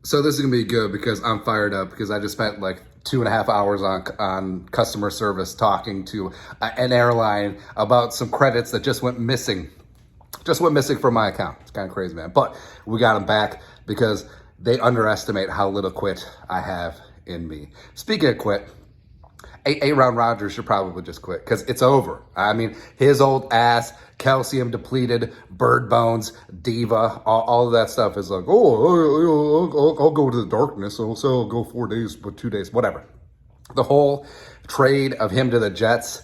So this is gonna be good because I'm fired up because I just spent like 2.5 hours on customer service talking to an airline about some credits that just went missing. Just went missing from my account. It's kind of crazy, man. But we got them back because they underestimate how little quit I have in me. Speaking of quit, Aaron Rodgers should probably just quit because it's over. I mean, his old ass, calcium depleted, bird bones, diva, all of that stuff is like, I'll go to the darkness. I'll go 4 days, but 2 days, whatever. The whole trade of him to the Jets,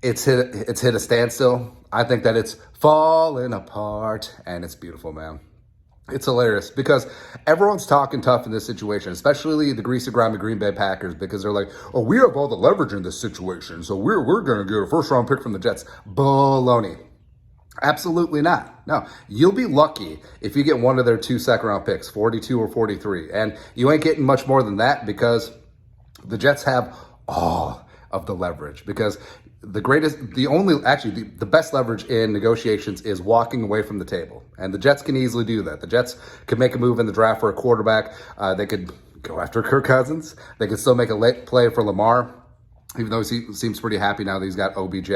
it's hit a standstill. I think that it's falling apart, and it's beautiful, man. It's hilarious because everyone's talking tough in this situation, especially the greasy grimy Green Bay Packers, because they're like, oh, we have all the leverage in this situation, so we're going to get a first-round pick from the Jets. Baloney. Absolutely not. No, you'll be lucky if you get one of their 2 second-round picks, 42 or 43, and you ain't getting much more than that because the Jets have all of the leverage because the best leverage in negotiations is walking away from the table. And the Jets can easily do that. The Jets could make a move in the draft for a quarterback. They could go after Kirk Cousins. They could still make a late play for Lamar, even though he seems pretty happy now that he's got OBJ.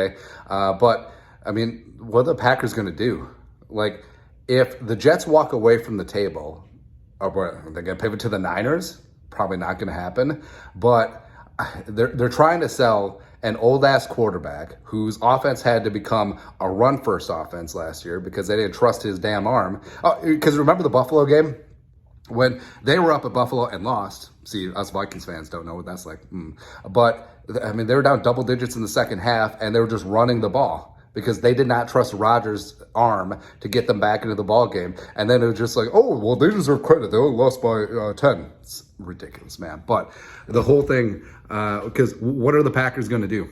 But, I mean, what are the Packers going to do? Like, if the Jets walk away from the table, are they going to pivot to the Niners? Probably not going to happen. But they're trying to sell an old-ass quarterback whose offense had to become a run-first offense last year because they didn't trust his damn arm. Because remember the Buffalo game? When they were up at Buffalo and lost. See, us Vikings fans don't know what that's like. But, I mean, they were down double digits in the second half, and they were just running the ball because they did not trust Rodgers' arm to get them back into the ball game. And then it was just like, oh, well, they deserve credit. They only lost by 10. It's ridiculous, man. But the whole thing, because what are the Packers going to do?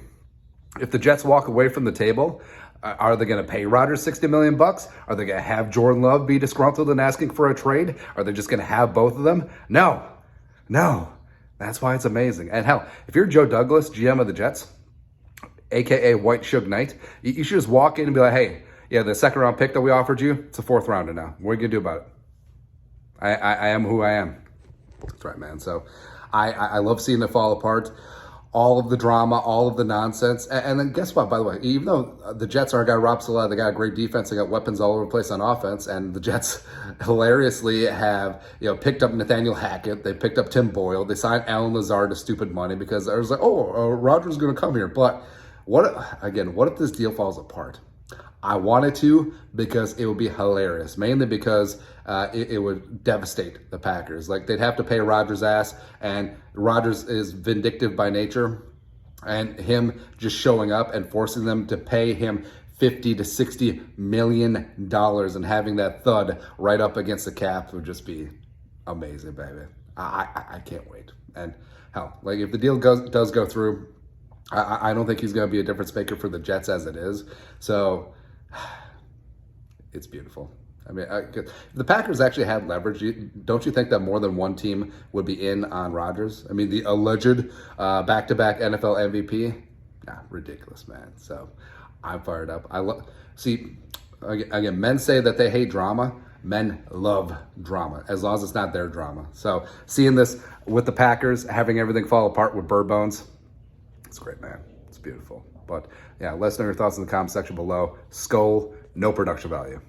If the Jets walk away from the table, are they going to pay Rodgers $60 million? Are they going to have Jordan Love be disgruntled and asking for a trade? Are they just going to have both of them? No. That's why it's amazing. And hell, if you're Joe Douglas, GM of the Jets, AKA White Suge Knight, you should just walk in and be like, hey, yeah, the second round pick that we offered you, it's a 4th rounder now. What are you going to do about it? I am who I am. That's right, man. So I love seeing it fall apart. All of the drama, all of the nonsense. And then guess what, by the way, even though the Jets aren't got Rob Saleh, they got a great defense, they got weapons all over the place on offense, and the Jets hilariously have, picked up Nathaniel Hackett, they picked up Tim Boyle, they signed Alan Lazard to stupid money because I was like, Rodgers is going to come here. But what if this deal falls apart? I wanted to because it would be hilarious, mainly because it would devastate the Packers. Like, they'd have to pay Rodgers' ass, and Rodgers is vindictive by nature, and him just showing up and forcing them to pay him $50 to $60 million and having that thud right up against the cap would just be amazing, baby. I can't wait. And hell, like, if the deal does go through, I don't think he's going to be a difference maker for the Jets as it is. So it's beautiful. I mean, if the Packers actually had leverage, don't you think that more than one team would be in on Rodgers? I mean, the alleged back-to-back NFL MVP? Ridiculous, man. So I'm fired up. See, again, men say that they hate drama. Men love drama, as long as it's not their drama. So seeing this with the Packers, having everything fall apart with bird bones, it's great, man. It's beautiful. But yeah, let us know your thoughts in the comment section below. Skull, no production value.